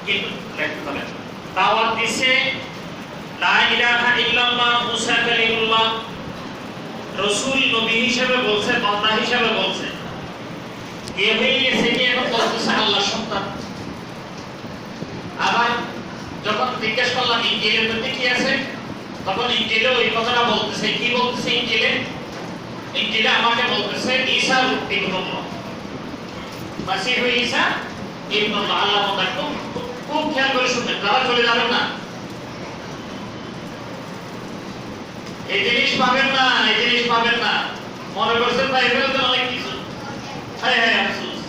কিন্তু লেখতে হবে দাওয়াত দিছে লা ইলাহা ইল্লাল্লাহ মুসা কালিমুল্লাহ রাসূল নবী হিসেবে বলছে বান্দা হিসেবে বলছে কে হয়ে গেছে কি এখন বলতেছে আল্লাহ সন্তান আবার যখন জিজ্ঞেস করলাম ইনজিলের মধ্যে কি আছে তখন ইনজিলে ওই কথাটা বলতেছে কি বলতেছে ইনজিলে আমাকে বলতেছে ঈসা ইবনুল্লাহ মাসিহ ঈসা ইবনুল্লাহ আল্লাহ তাআলা খুব খেয়াল করে শুনবেন তারা চলে যাবেন না এই জিনিস পাবেন না মনে করছেন ভাই এগুলো অনেক কিছু হ্যাঁ আফসোস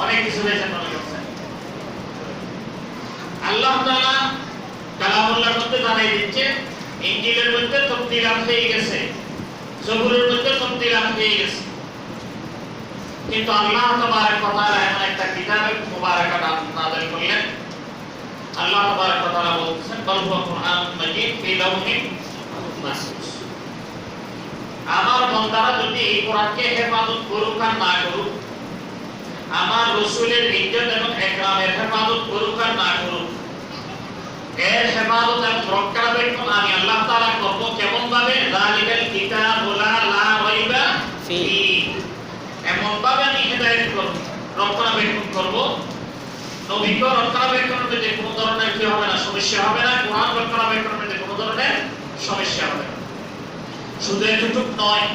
অনেক কিছু হয়েছে মনে করছেন আল্লাহ তাআলা কালামুল্লাহর মধ্যে জানাই দিচ্ছে ইনজিলের মধ্যে তাফসীর হয়ে গেছে জবুরের মধ্যে তাফসীর হয়ে গেছে কিন্তু আল্লাহ তাবারক ওয়া তাআলা এমন একটা কিতাবের মুবারাকা নাযিল করলেন আল্লাহ তাবারক ওয়া তাআলা বলছেন বল হুয়া কুরআনুন মাজিদ ফি লাওহিন মাহফুজ আমার বান্দারা যদি এই কোরআনকে হেফাজত করুক আর না করুক আমার রাসূলের ইজ্জত এবং ইকরামের হেফাজত করুক আর না করুক এর হেফাজত এবং রক্ষণাবেক্ষণ আমি আল্লাহ তাআলা করব কেমন ভাবে যালিকাল কিতাবুল লা রাইবা ফিহি এমন ভাবে আমি হেদায়েত করব রক্ষণাবেক্ষণ করব নবীকে রক্ষণাবেক্ষণের মধ্যে কোনো ধরনের কি হবে না সমস্যা হবে না কোরআন রক্ষণাবেক্ষণের মধ্যে কোনো ধরনের সমস্যা হবে না শুধু এতটুক নয়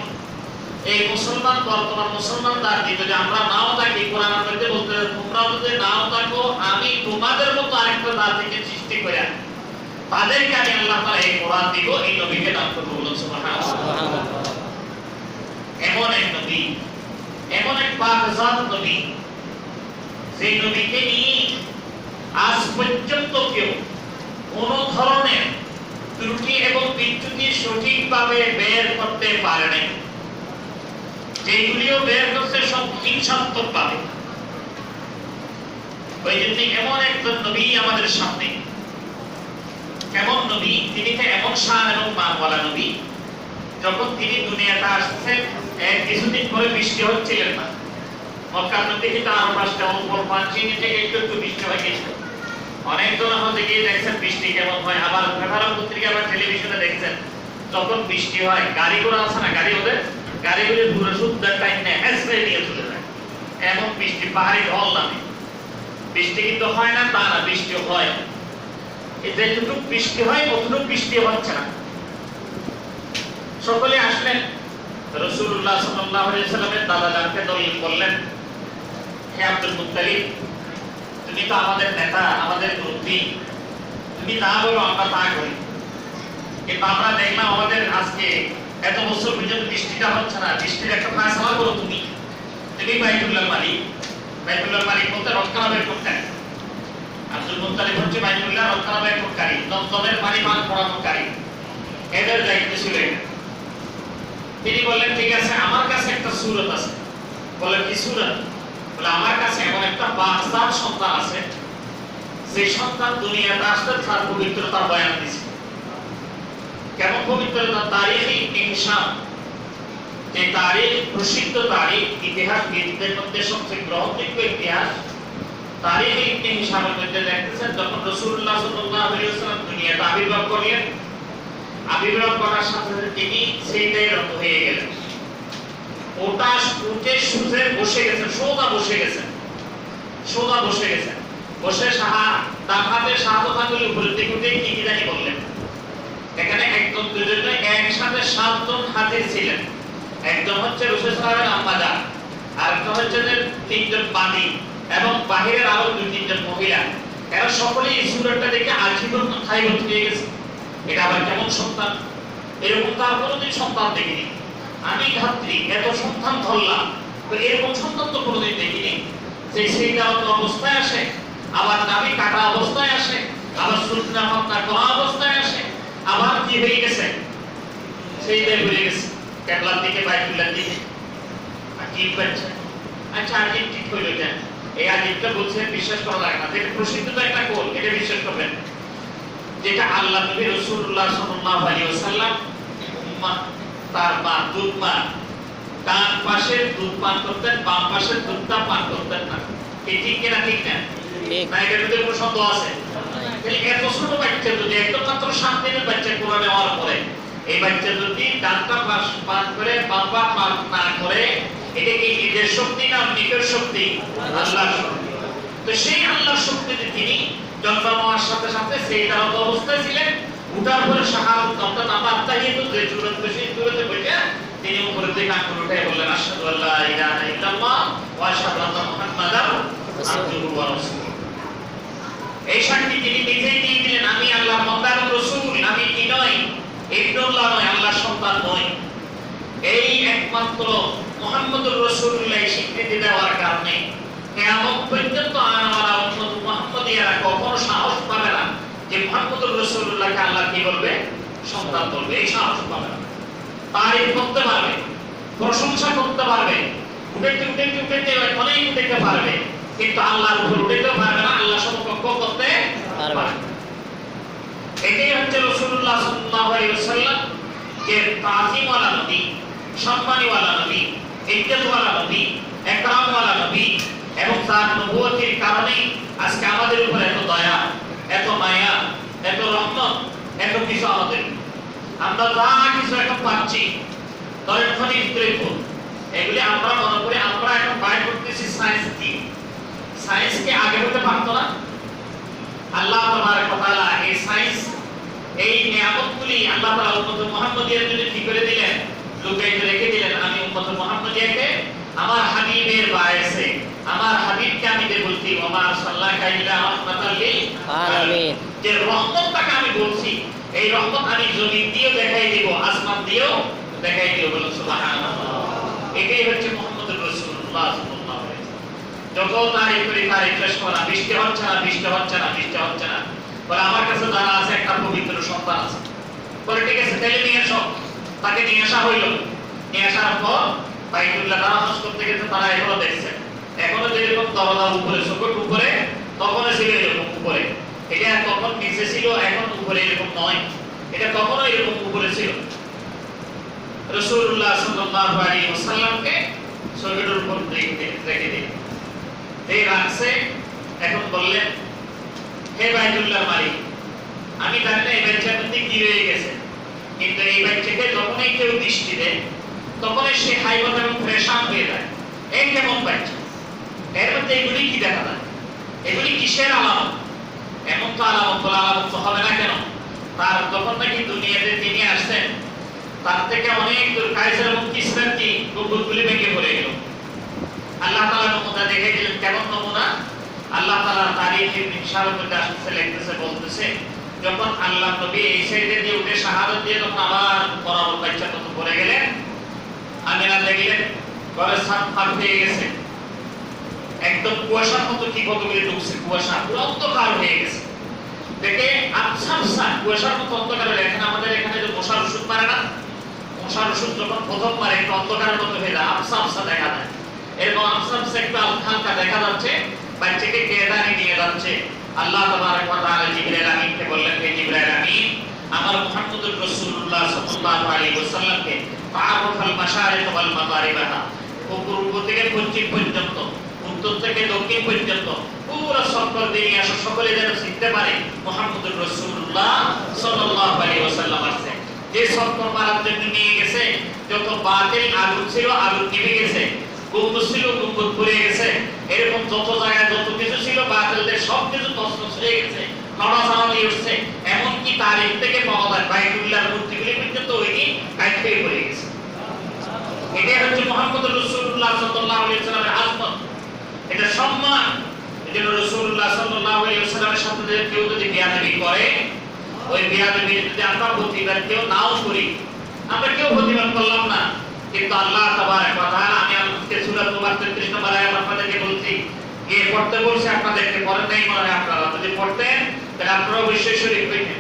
এই মুসলমান বর্তমান মুসলমান দাবি যদি আমরা নাও থাকি কোরআনের মধ্যে বলতে তোমরা যদি নাও থাকো আমি তোমাদের মতো আরেকটা জাতিকে সৃষ্টি করে তাদেরকে আমি আল্লাহ তাআলা এই কোরআন দিব এই নবীকে দান করব বলুন সুবহানাল্লাহ এমন এক নবী এমন এক পাকজাত নবী সেই নবীকে নিয়ে আজ পর্যন্ত কেউ কোন ধরনের ত্রুটি এবং বিচ্যুতি সঠিকভাবে বের করতে পারে নাই যেগুলিও বের করতে সব হিংসাত্মক পাবে ওই জন্য এমন একজন নবী আমাদের সামনে কেমন নবী তিনি তো এমন শান এবং মানওয়ালা নবী যখন তিনি দুনিয়াতে আসছেন কিছুদিন পরে বৃষ্টি হচ্ছিলেন না মক্কার মধ্যে কিন্তু আরো 5টা অল্প চিনি থেকে একটু বৃষ্টি হয়ে গেছিল অনেকজন হতে গিয়ে দেখছেন বৃষ্টি কেমন হয় আবার পেপার পত্রিকা বা টেলিভিশনে দেখছেন যখন বৃষ্টি হয় গাড়ি ঘোড়া আছে না গাড়িগুলি পুরো সুন্দর টাইম নেয় হেসড়ে নিয়ে চলে যায় এমন বৃষ্টি পাহাড়ি ঢল নামে বৃষ্টি কিন্তু হয় না তা না বৃষ্টি হয় যেটুকু বৃষ্টি হয় অতটুকু বৃষ্টি হচ্ছে না সকলে আসলেন রাসূলুল্লাহ সাল্লাল্লাহু আলাইহি সাল্লামের দাদা জানকে দলিল করলেন হে আব্দুল মুত্তালিব তুমি তো আমাদের নেতা আমাদের মুরব্বী তুমি না বলো আমরা তা করি কিন্তু আমরা দেখলাম আমাদের আজকে এত বছর পর্যন্ত বৃষ্টিটা হচ্ছে না বৃষ্টির একটা ফায়সালা করো তুমি বাইতুল্লাহ মালিক বলতে রক্ষণাবেক্ষণকারী আব্দুল মুত্তালিব হচ্ছে বাইতুল্লাহ রক্ষণাবেক্ষণকারী দমদমের পানি পান করানোকারী এদের দায়িত্ব ছিল তিনি বললেন ঠিক আছে আমার কাছে একটা সূরত আছে বলে কি সূরত বলে আমার কাছে এমন একটা বাচ্চার সন্তান আছে সেই সন্তান দুনিয়াতে আসতে তার পবিত্রতার বয়ান দিয়েছে কেমন পবিত্রতা তারিখি ইনসান যে তারিখ প্রসিদ্ধ তারিখ ইতিহাসবিদদের মধ্যে সবচেয়ে গ্রহণযোগ্য ইতিহাস তারিখি ইনসানের মধ্যে দেখতেছেন যখন রাসূলুল্লাহ সাল্লাল্লাহু আলাইহি ওয়াসাল্লাম দুনিয়াতে আবির্ভাব করলেন আবির্ভাব করার সাথে সাথে তিনি সেইটাই রত হয়ে গেলেন ওটা উঠে সুজে বসে গেছেন সোজা বসে গেছেন বসে ডান হাতে শাহাদাত আঙ্গুল উপরের দিকে উঠে কি জানি বললেন এখানে একজন দুজন একসাথে 7 জন হাজির ছিলেন একজন হচ্ছে রাসূল সাল্লাল্লাহু আলাইহি আম্মা জান আর একজন হচ্ছে যে 3 জন বাদী এবং বাহিরের আরো 2-3 জন মহিলা এরা সকলেই এই সূরাটা দেখে আজীবন খাই হয়ে গেছে এটা আবার কেমন সন্তান এরকম তার কোনোদিন সন্তান দেখিনি আমি ধাত্রী এত সন্তান ধরলাম তো এরকম সন্তান তো কোনোদিন দেখিনি সেইটা অবস্থায় আসে আবার নাভি কাটা অবস্থায় আসে আবার সুন্নাহ হত্যা করা অবস্থায় আসে আবার কি হয়ে গেছে সেইটাই হয়ে গেছে কেবলার দিকে বাইতুল্লাহর দিকে আকিব বাচ্চা আচ্ছা আকিব ঠিক হইল কেন এই আকিবটা বলছে বিশ্বাস করা লাগে না এটা প্রসিদ্ধ একটা কোল এটা বিশ্বাস করবেন যেটা আল্লাহ নবী রাসূলুল্লাহ সাল্লাল্লাহু আলাইহি ওয়াসাল্লাম উম্মাহ তার মা দুধ মা ডান পাশে দুধ পান করতেন বাম পাশে দুধটা পান করতেন না এই ঠিক কিনা ঠিক না না এটার মধ্যে কোনো শব্দ আছে? তাহলে এত ছোট বাচ্চা যদি একদম মাত্র 7 দিনের বাচ্চা কোরআন নেওয়ার পরে এই বাচ্চা যদি ডানটা পান করে বাবা পান না করে, এটা কি নিজের শক্তি না নিজের শক্তি? আল্লাহর শক্তি। তো সেই আল্লাহর শক্তিতে তিনি জন্ম নেওয়ার সাথে সাথে সেই দাওয়াত অবস্থায় ছিলেন, উঠার পরে শাহাদাত অর্থাৎ আমার তাহিয়াতু যে চূড়ান্ত বসে চূড়াতে বসে তিনি উপরের দিকে আঙ্গুল উঠে বললেন আশহাদু আল্লা ইলাহা ইল্লাল্লাহ ওয়া আশহাদু আন্না মুহাম্মাদার আবদুহু ওয়া রাসূলুহু। এই সাক্ষী তিনি নিজেই দিয়ে দিলেন, আমি আল্লাহর বান্দা এবং রাসূল, আমি কি নই, ইবনুল্লাহ নয়, আল্লাহর সন্তান নই। এই একমাত্র মুহাম্মদুর রাসূলুল্লাহ স্বীকৃতি দেওয়ার কারণে কিয়ামত পর্যন্ত আনাওয়ালা উম্মত মুহাম্মদিয়ারা কখনো সাহস পাবে না যে মুহাম্মদুর রাসূলুল্লাহকে আল্লাহ কি বলবে, সন্তান বলবে। এই সাহস পাবে না। তারিফ করতে পারবে, প্রশংসা করতে পারবে, উঠে অনেক উঠতে পারবে, কিন্তু আল্লাহর উপর উঠতে পারবে না, আল্লাহ সমকক্ষ করতে পারবে। এটাই হচ্ছে রাসূলুল্লাহ সাল্লাল্লাহু আলাইহি ওয়াসাল্লাম যে তাজিমওয়ালা নবী, সম্মানীওয়ালা নবী, ইজ্জতওয়ালা নবী, একরামওয়ালা নবী, এবং তার নবুয়তের কারণে আজকে আমাদের উপর এত দয়া, এত মায়া, এত রহমত, এত কিছু আমাদের। আমরা যা কিছু এখন পাচ্ছি, ধরেন খনিজ দ্রব্য, এগুলি আমরা মনে করি আমরা এখন বাইর করতেছি সায়েন্স কি। সায়েন্সকে আগে হতে পারতো না? আল্লাহ তাবারক ওয়া তাআলা এই সায়েন্স, এই নিয়ামতগুলি আল্লাহ তাআলা উম্মত মুহাম্মদিয়ার জন্য কি করে দিলেন, লুকাইয়ে রেখে দিলেন। আমি উম্মত মুহাম্মদিয়াকে আমার হাবিবের বায়াসে, আমার হাবিবকে আমি যে বলছি ওমা আরসালনাকা ইল্লা রাহমাতাল লিল আলামিন, যে রহমতটাকে আমি বলছি, এই রহমত আমি জমিন দিয়েও দেখাই দিব, আসমান দিয়েও দেখাই দিব। বলুন সুবহানাল্লাহ। এটাই হচ্ছে মুহাম্মদুর রাসূলুল্লাহ সাল্লাল্লাহু আলাইহি ওয়াসাল্লাম। যত তারিফ করি তারিফ শেষ করা, বৃষ্টি হচ্ছে না, বৃষ্টি হচ্ছে না, বৃষ্টি হচ্ছে না। বলে আমার কাছে যারা আছে একটা পবিত্র সন্তান আছে। বলে ঠিক আছে তাহলে নিয়ে এসো। তাকে নিয়ে আসা হইল। নিয়ে আসার পর বাইতুল্লাহ তারা হজ করতে গেছে, তারা এখনো দেখছে, এখনো যেরকম দরজা উপরে চোখের উপরে, তখনও ছিল এরকম উপরে। এটা তখন নিচে ছিল, এখন উপরে এরকম নয়, এটা কখনো এরকম উপরে ছিল। রাসূলুল্লাহ সাল্লাল্লাহু আলাইহি ওয়াসাল্লামকে চোখের উপর রেখে দিলেন, এই রাখছে। এখন বললেন, হে বাইতুল্লাহ মালিক, আমি জানি না এই বাচ্চার মধ্যে কি রয়ে গেছে, কিন্তু এই বাচ্চাকে যখনই কেউ দৃষ্টি দেয় তখনই সে হাইবত এবং ফ্রেশান হয়ে যায়। এই কেমন বাচ্চা, এর মধ্যে এগুলি কি দেখা যায়, এগুলি কিসের আলামত? এমন তো আলামত বলা আলামত তো হবে না কেন? তার যখন নাকি দুনিয়াতে তিনি আসছেন, তার থেকে অনেক দূর কায়সার এবং কিসরার কি গম্বুজগুলি ভেঙে পড়ে গেল। আল্লাহ তাআলা নমুনা দেখে দিলেন। কেমন নমুনা? আল্লাহ তাআলা তারিখের ইনশাআল্লাহ মধ্যে আসছে, লিখতেছে, বলতেছে, যখন আল্লাহ নবী এই সাইডে দিয়ে উঠে শাহাদাত দিয়ে তখন আবার বরাবর বাচ্চা তত পড়ে গেলেন। আমিনা দেখলেন ঘরের ছাদ ফাঁক হয়ে গেছে, একদম কুয়াশার মতো কি কতগুলি ঢুকছে, কুয়াশা পুরো অন্ধকার হয়ে গেছে। দেখে আবছা আবছা কুয়াশার মতো অন্ধকার হয়ে, এখানে আমাদের এখানে যে মশার ওষুধ মারে না, মশার ওষুধ যখন প্রথম মারে একটু অন্ধকারের মতো হয়ে যায়, আবছা আবছা দেখা যায়। এরকম আবছা আবছা একটু হালকা দেখা যাচ্ছে, বাচ্চাকে কেদানি নিয়ে যাচ্ছে। আল্লাহ তাবারক ওয়া তাআলা জিবরাইল আমিনকে বললেন, হে জিবরাইল আমিন, আমার মুহাম্মদুর রাসূলুল্লাহ সাল্লাল্লাহু আলাইহি ওয়াসাল্লামকে তাআরুফাল মাশারিক ওয়াল মাগারিবাহা, পূর্ব থেকে পশ্চিম পর্যন্ত, উত্তর থেকে দক্ষিণ পর্যন্ত পুরো সফর দিয়ে আসো, সকলে যেন শিখতে পারে মুহাম্মদুর রাসূলুল্লাহ সাল্লাল্লাহু আলাইহি ওয়াসাল্লাম আসছে। যে সফর মারার জন্য নিয়ে গেছে, যত বাতিল আগুন ছিল আগুন নিভে গেছে, গম্বুজ ছিল গম্বুজ পড়ে গেছে, এরকম যত জায়গায় যত কিছু ছিল বাতিলদের সব কিছু তছনছ হয়ে গেছে, নড়াচড়া হয়ে উঠছে। এমনকি তারিখ থেকে পাওয়া যায় বাইতুল্লাহর মূর্তিগুলি পর্যন্ত ওই দিন গায়েব হয়ে পড়ে গেছে। এটাই হচ্ছে মুহাম্মদুর রাসূলুল্লাহ সাল্লাল্লাহু আলাইহি ওয়াসাল্লামের আজমত, এটা সম্মান। এজন্য রাসূলুল্লাহ সাল্লাল্লাহু আলাইহি ওয়াসাল্লামের সাথে কেউ যদি বেয়াদবি করে, ওই বেয়াদবি যদি আমরা প্রতিবাদ কেউ নাও করি, আমরা কেউ প্রতিবাদ করলাম না, কিন্তু আল্লাহ তাবারক ওয়া তাআলা, আমি আজকে সূরা তুবার 33 নম্বর আয়াত আপনাদেরকে বলছি, কে পড়তে বলছে আপনাদেরকে, পড়েন নাই মনে হয় আপনারা, যদি পড়তেন তাহলে আপনারা অবশ্যই শরীক হইতেন।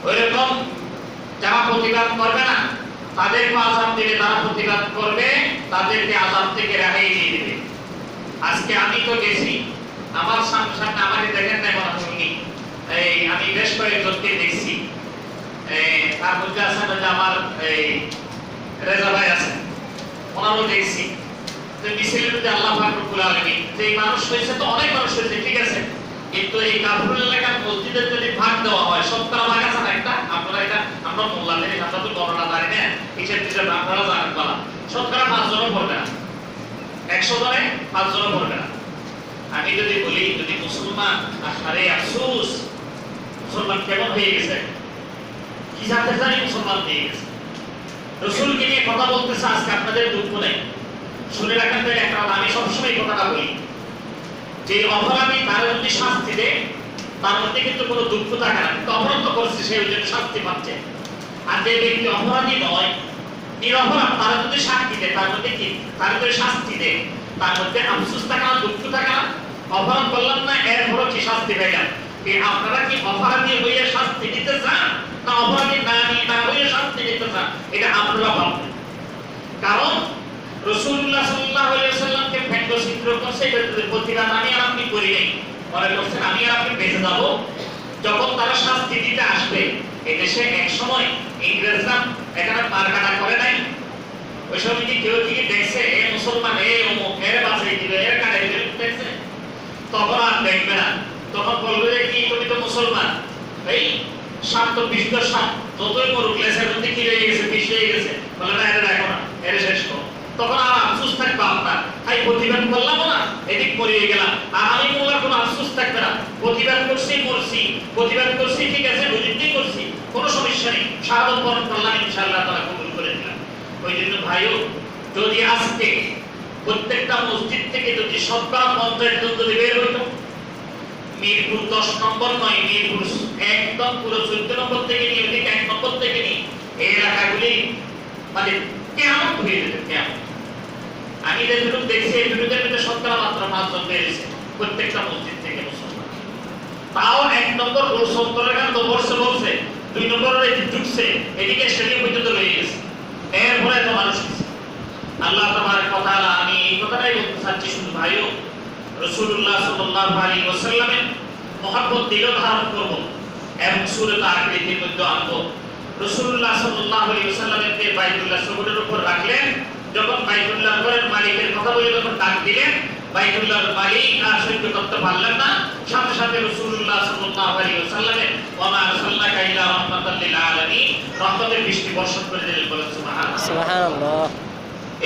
ওইরকম যারা প্রতিবাদ করবে না তাদেরকে আযাব দিলে, তারা প্রতিবাদ করবে তাদেরকে আযাব থেকে রেহাই দিয়ে দিবে। আজকে আমি তো গেছি, আমার সামনে আমাকে দেখেন নাই মনে হয়, এই আমি বেশ কয়েকজনকে দেখছি, তার মধ্যে আছেন যে আমার এই রেজা ভাই আছেন, ওনারও দেখছি। তো মিছিলের মধ্যে আল্লাহ পাক রব্বুল আলামিন যে মানুষ হয়েছে তো অনেক কিন্তু এই কাফরুল এলাকার মসজিদের যদি ভাগ দেওয়া হয়, শতকরা ভাগ আছে না একটা, আপনারা এটা আমরা মোল্লাদের আমরা তো গণনা জানি না, হিসেব টিসেব আপনারা জানেন বলা, শতকরা 5 জন পড়বে না, 100 জনে 5 জন পড়বে না। আমি যদি বলি যদি মুসলমান, আরে আফসোস, মুসলমান কেমন হয়ে গেছে, কি জানতে চাই মুসলমান হয়ে গেছে। রসুলকে নিয়ে কথা বলতেছে আজকে, আপনাদের দুঃখ নেই, শুনে রাখেন। একটা আমি সবসময় কথাটা বলি যে অপরাধী তার মধ্যে শাস্তি দেয়, তার মধ্যে কিন্তু কোনো দুঃখ থাকে না, কিন্তু অপরাধ করছে সেই জন্য শাস্তি পাচ্ছে। আর যে ব্যক্তি অপরাধী নয়, নিরপরাধ, তার মধ্যে শাস্তি দেয়, তার মধ্যে কি, তার মধ্যে শাস্তি দেয়, তার মধ্যে আফসোস থাকে না, দুঃখ থাকে না। অপরাধ করলাম না, এর পরও কি শাস্তি পেলাম। আপনারা কি অপরাধী হয়ে শাস্তি দিতে চান, না অপরাধী না হয়ে শাস্তি দিতে চান, এটা আপনারা ভাববেন। কারণ রাসূলুল্লাহ সাল্লাল্লাহু আলাইহি ওয়াসাল্লামকে ব্যঙ্গ চিত্র করছে, এটার প্রতিবাদ আমি আর আপনি করি নাই, মনে করছেন আমি আর আপনি বেঁচে যাব। যখন তারা শাস্তি দিতে আসবে, এদেশে এক সময় ইংরেজরা এখানে মারকাটা করে নাই, ওই সময় কি কেউ কি দেখছে এ মুসলমান, এ অমুক, এর বাঁচাই দিবে, এর কাটাই দিবে, দেখছে? তখন আর দেখবে না, তখন বলবে যে কি তুমি তো মুসলমান, এই সাপ তো বিষ তো সাপ, যতই মরুক লেসের মধ্যে কি রয়ে গেছে, বিষ রয়ে গেছে, বলে না এটা দেখো না, এটা শেষ করো। তখন আর আফসোস থাকবে আপনার, তাই প্রতিবাদ করলাম না, এদিক মরিয়ে গেলাম, আর আমি মোলার কোনো আফসোস থাকবে না, প্রতিবাদ করছি মরছি, প্রতিবাদ করছি ঠিক আছে, বুঝিতে করছি, কোনো সমস্যা নেই, শাহাদত বরণ করলাম, ইনশাআল্লাহ তাআলা কবুল করে দিলাম। ওই জন্য ভাইও, যদি আজকে প্রত্যেকটা মসজিদ থেকে যদি শতকরা 50 জন যদি বের হইতো, মিরপুর 10 নম্বর নয়, মিরপুর একদম পুরো 14 নম্বর থেকে নিয়ে 1 নম্বর থেকে নিয়ে এই এলাকাগুলি মানে কেমন হয়ে যেত, কেমন। আমি যেটুকু দেখছি এটুকুদের মধ্যে শতকরা মাত্র 5 জন বেরিয়েছে প্রত্যেকটা মসজিদ থেকে মুসলমান। তাও 1 নম্বর ওর সত্তরের গান তো বলছে, 2 নম্বরের এদিকে ঢুকছে, এদিকে স্টেডিয়াম পর্যন্ত রয়ে গেছে, এরপরে তো মানুষ আছে। আল্লাহ তাবারক ওয়া তাআলা, আমি এই কথাটাই বলতে চাচ্ছি শুধু ভাইও, রাসূলুল্লাহ সাল্লাল্লাহু আলাইহি ওয়াসাল্লামের মহব্বত দিল ধারণ করব এবং সূরত আকৃতির মধ্যে আনবো। রাসূলুল্লাহ সাল্লাল্লাহু আলাইহি ওয়াসাল্লামকে বাইতুল্লাহ শরীফের উপর রাখলেন, যখন বাইতুল্লাহ ঘরের মালিকের কথা বলে যখন ডাক দিলেন, বাইতুল্লাহর মালিক আর সহ্য করতে পারলেন না, সাথে সাথে রাসূলুল্লাহ সাল্লাল্লাহু আলাইহি ওয়াসাল্লামের ওয়া মা আরসালনাকা ইল্লা রাহমাতাল লিল আলামিন রহমতের বৃষ্টি বর্ষণ করে দিলেন। বলেন সুবহানাল্লাহ, সুবহানাল্লাহ।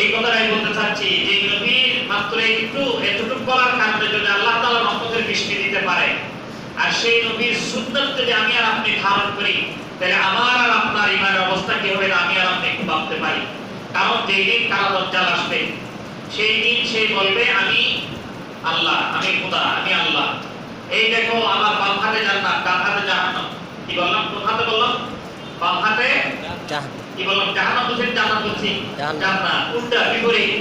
এই কথাটাই বলতে চাচ্ছি যে নবীর মাত্র এতটুকু বলার কারণে যদি আল্লাহ তাআলা রহমতের বৃষ্টি দিতে পারে, আর সেই নবীর সুন্নাত যদি আমি আর আপনি ধারণ করি, তাহলে আমার আর আপনার ঈমানের অবস্থা কি হবে না আমি আর আপনি একটু ভাবতে পারি। কারণ যেই দিন কারা দজ্জাল আসবে, সেই দিন সে বলবে আমি আল্লাহ, আমি খোদা, আমি আল্লাহ। এই দেখো আমার বাম হাতে জান্নাত, ডান হাতে জাহান্নাম। কি বললাম, কোন হাতে বললাম? বাম হাতে কি বললাম? জাহান্নাম বলছেন, জান্নাত বলছি, জান্নাত উল্টা বিপরীত।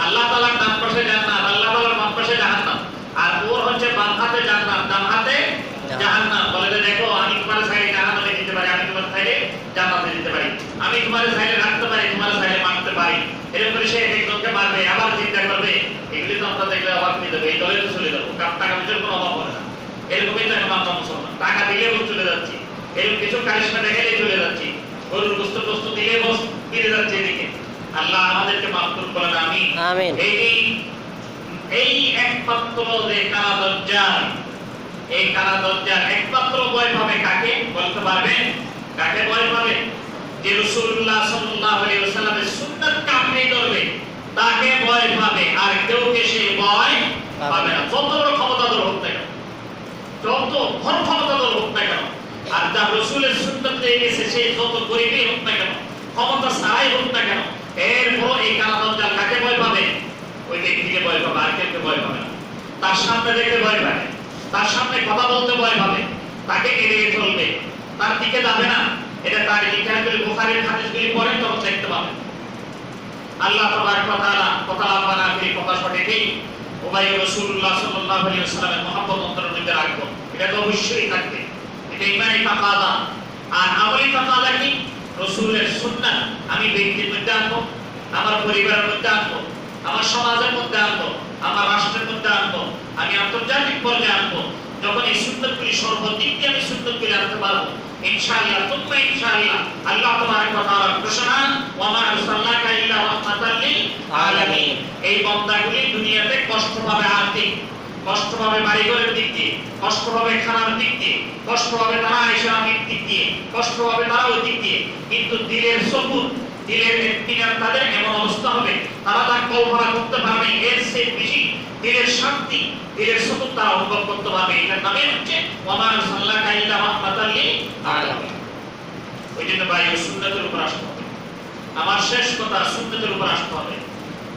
আল্লাহ তাআলার ডান পাশে জান্নাত, আল্লাহ তাআলার বাম পাশে জাহান্নাম, আর ওর হচ্ছে বাম হাতে জান্নাত, ডান হাতে জাহান্নাম। বলে দেখো আমি তোমার সাইডে জাহান্নামে দিতে পারি, আমি তোমার সাইডে জান্নাতে দিতে পারি, আমি তোমার সাইডে রাখতে পারি, তোমার সাইডে মারতে পারি। এরকম করে সে একজনকে মারবে, আবার চিন্তা করবে, এগুলি তো আমরা দেখলে অবাক হয়ে যাবে, এই দলে তো চলে যাবো, টাকা পয়সার কোনো অভাব হবে না। এরকমই তো এখন আমরা মুসলমান, টাকা দিলে চলে যাচ্ছি, এরকম কিছু কারিশমা দেখালে চলে যাচ্ছি, গরুর গোশত দিলে বস ফিরে যাচ্ছে এদিকে। আল্লাহ আমাদেরকে মাফ করুন, বলেন আমিন। এই একমাত্র যে কারা দজ্জাল, এই কারা দজ্জাল একমাত্র ভয় পাবে কাকে বলতে পারবেন? কাকে ভয় পাবে? যে রাসূলুল্লাহ সাল্লাল্লাহু আলাইহি ওয়াসাল্লামের সুন্নাত কামড়ে ধরবে, তাকে ভয় পাবে, আর কেউ কে সে ভয় পাবে না। যত বড় ক্ষমতাধর হোক না কেন, যত বড় ক্ষমতাধর হোক না কেন, আর যার রাসূলের সুন্নাত পেয়ে গেছে সে যত গরীবই হোক না কেন, ক্ষমতা ছাড়াই হোক না কেন, এরপর এই কারা দজ্জাল কাকে ভয় পাবে? ওই ব্যক্তিকে ভয় পাবে, আর কেউ ভয় পাবে না। তার সামনে দেখে ভয় পাবে, তার সামনে কথা বলতে ভয় পাবে, তাকে এড়িয়ে চলবে, তার দিকে যাবে না। এটা তার ইতিহাসগুলি, বুখারীর হাদিসগুলি পড়েন তখন দেখতে পাবেন। আল্লাহ তাবারক ওয়া তাআলা কথা লাম্বানা এই কথা সঠিকই ওবাই রাসূলুল্লাহ সাল্লাল্লাহু আলাইহি ওয়াসাল্লামের মহব্বত অন্তরের মধ্যে রাখবো, এটা তো অবশ্যই থাকবে, এটা ঈমানের তাকাদা। আর আমলি তাকাদা কি? রাসূলের সুন্নাত আমি ব্যক্তির মধ্যে আনবো, আমার পরিবারের মধ্যে আনবো, আমার সমাজের মধ্যে আনবো, আমার রাষ্ট্রের মধ্যে আনবো, আমি আন্তর্জাতিক পর্যায়ে আনবো। যখন এই সুন্নাতগুলি সর্বদিক দিয়ে আমি সুন্নাতগুলি আনতে পারবো, ইনশাআল্লাহ তুম্মা ইনশাআল্লাহ আল্লাহ তাবারক ওয়া তাআলার ঘোষণা ওয়া মা আরসালনাকা ইল্লা রাহমাতাল লিল আলামিন, এই বান্দাগুলি দুনিয়াতে কষ্ট পাবে, আর্থিক কষ্ট পাবে বাড়িঘরের দিক দিয়ে, কষ্ট পাবে খানার দিক দিয়ে, কষ্ট পাবে তারা ইসলামিক দিক দিয়ে, কষ্ট পাবে তারা ওই দিক দিয়ে, কিন্তু দিলের সবুর, দিলের এত্তিকার তাদের এমন অবস্থা হবে তারা তা কল্পনা করতে পারবে এর চেয়ে বেশি দিলের শান্তি, দিলের সবুর তারা অনুভব করতে পারবে। এটার নামে হচ্ছে ওয়া আরসালনাকা ইল্লা রাহমাতাল লিল আলামিন। ওই জন্য ভাই সুন্নাতের উপর আসতে হবে। আমার শেষ কথা, সুন্নাতের উপর আসতে হবে।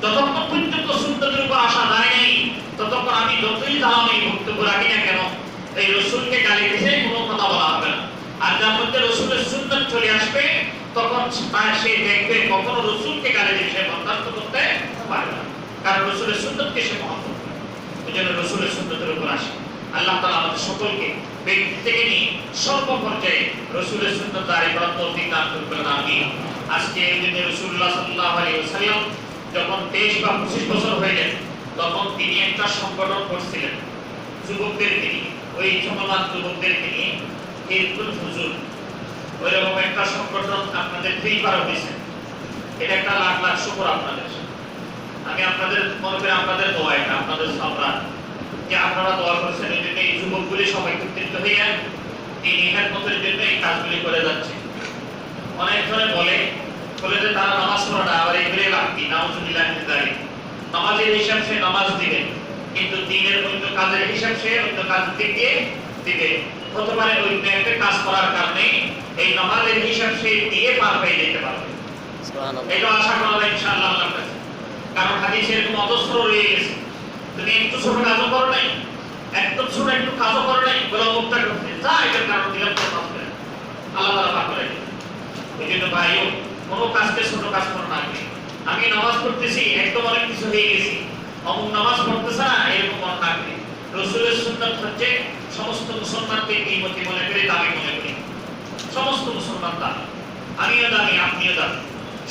যতক্ষণ পর্যন্ত সুন্নাতের উপর আসা যায় নাই, ততক্ষণ আমি যতই দামি বক্তব্য রাখি না কেন, এই রসুলকে গালি দিতে কোনো কথা বলা হবে না। আর যার মধ্যে রসুলের সুন্নাত চলে আসবে, তখন সে দেখবে কখনো রসুলকে গালি দিয়ে সে বরদাস্ত করতে পারবে না, কারণ রসুলের সুন্নাতকে সে মহত্ব করে। ওই জন্য রসুলের সুন্নাতের উপর আসে। আল্লাহ তাআলা আমাদের সকলকে ব্যক্তি থেকে নিয়ে সর্ব পর্যায়ে রসুলের সুন্নাত জারি করার তৌফিক দান করবেন। আমিন। আজকে এই দিনে রাসূলুল্লাহ সাল্লাল্লাহু আলাইহি ওয়াসাল্লাম যখন 23 বা 25 বছর হয়ে গেছে, তখন তিনি একটা সংগঠন করছিলেন যুবকদেরকে নিয়ে, ওই চলমান যুবকদেরকে নিয়ে হিজবুল হুজুর, ওইরকম একটা সংগঠন আপনাদের ফিলপাড়া হয়েছে। এটা একটা লাখ লাখ শুকর আপনাদের। আমি আপনাদের মনে করি আপনাদের দোয়া, এটা আপনাদের সবরা যে আপনারা দোয়া করছেন, এই জন্য এই যুবকগুলি সবাই একত্রিত হয়ে তিনি ইবাদতের জন্য এই কাজগুলি করে যাচ্ছে। অনেক ধরে বলে যে তারা নামাজ পড়ে না, আবার এগুলি বাকি নাউজুবিল্লাহ মিন যালিক। নামাজের হিসাব সে নামাজ দিবে, কিন্তু দিনের অন্য কাজের হিসাব সে অন্য কাজ দিয়ে দিবে। হতে পারে ওই একটা কাজ করার কারণে এই নামাজের হিসাব সে দিয়ে পার পেয়ে যেতে পারবে। সুবহানাল্লাহ। এটা আশা করা যায় ইনশাআল্লাহ আল্লাহর কাছে। কারণ হাদিসে এরকম অজস্র রয়ে গেছে, তুমি একটু ছোট কাজও করো নাই, একদম ছোট একটু কাজও করো নাই, বলে মুক্তা করতে যা এটার কারণ দিলাম তো কাজ করে আল্লাহ তাআলা পাক করে। ওই জন্য ভাইও কোনো কাজকে ছোট কাজ করো না। আমি নামাজ পড়তেছি, একদম অনেক কিছু হয়ে গেছি, অমুক নামাজ পড়তেছে না, এরকম মনে রাখবে। রসুলের সুন্নাত হচ্ছে সমস্ত মুসলমানকে কিমতি মনে করে, দামি মনে করি। সমস্ত মুসলমান দামি, আমিও দামি, আপনিও দামি,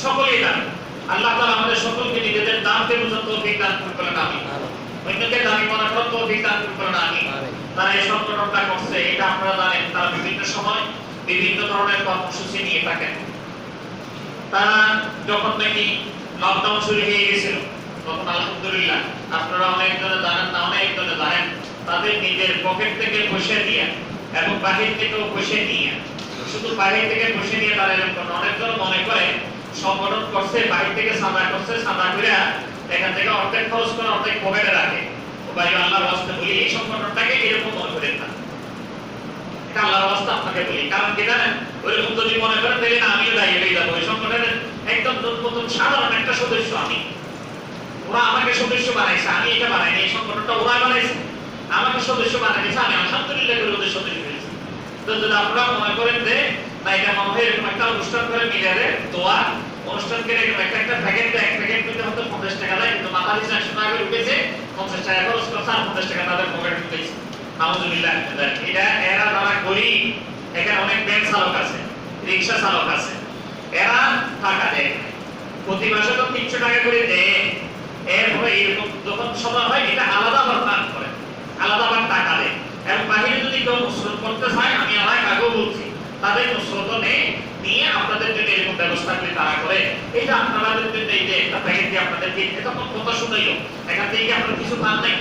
সকলেই দামি। আল্লাহ তাআলা আমাদের সকলকে নিজেদের দামকে বোঝার তৌফিক দান করবেন। আমিন। অন্যকে দামি মনে করার তৌফিক দান করবেন। আমিন। তারা এই সংগঠনটা করছে, এটা আপনারা জানেন, তারা বিভিন্ন সময় বিভিন্ন ধরনের কর্মসূচি নিয়ে থাকেন। তারা যখন নাকি লকডাউন শুরু হয়ে গেছিল, তখন আলহামদুলিল্লাহ আপনারা অনেকজনে জানেন না, অনেকজনে জানেন, তাদের নিজের পকেট থেকে পয়সা দিয়ে এবং বাহির থেকেও পয়সা নিয়ে, শুধু বাহির থেকে পয়সা নিয়ে তারা এরকম অনেকজন মনে করে সংগঠন করছে, বাহির থেকে সাদা করছে, সাদা করে এখান থেকে অর্ধেক খরচ করে অর্ধেক পকেটে রাখে। ও ভাই আল্লাহর ওয়াস্তে বলি, এই সংগঠনটাকে এরকম মনে করেন না। এটা আল্লাহর ওয়াস্তে আপনাকে বলি, কারণ কি জানেন, ওইরকম যদি মনে করেন তাহলে না আমিও দাঁড়িয়ে হয়ে যাবো। ওই সংগঠনের একদম নতুন সাধারণ একটা সদস্য আমি, ওরা আমাকে সদস্য বানাইছে, আমি এটা বানাইনি। এই সংগঠনটা ওরা বানাইছে, আমাকে সদস্য বানাইছে, আমি আলহামদুলিল্লাহ করে ওদের সদস্য হয়েছি। তো যদি আপনারা মনে করেন যে না এটা মনে হয় এরকম একটা অনুষ্ঠান করে মিলারে দোয়া অনুষ্ঠান করে এরকম একটা প্যাকেট দেয়, এক প্যাকেট পেতে হয়তো 50 টাকা দেয়, কিন্তু মাথা পিছু 100 টাকা করে উঠেছে, 50 টাকা খরচ করছে, আর 50 টাকা তাদের পকেটে ঢুকেছে। আলহামদুলিল্লাহ। এটা এরা যারা গরিব, এখানে অনেক ব্যাংক চালক আছে, রিক্সা চালক আছে, এরা টাকা দেয়, প্রতি মাসে তো 300 টাকা করে দেয়। এরপরে এরকম যখন সময় হয়, এটা আলাদা আবার দান করে, আলাদা আবার টাকা দেয়। এবং বাহিরে যদি কেউ নুসরত করতে চায়, আমি আমার আগেও বলছি, তাদের নুসরত নিয়ে আপনাদের জন্য এরকম ব্যবস্থা করে তারা করে। এটা আপনাদের জন্য এই যে একটা প্যাকেট দিয়ে আপনাদেরকে তখন কথা শুনাইলো, এখান থেকে আপনারা কিছু পান নাই।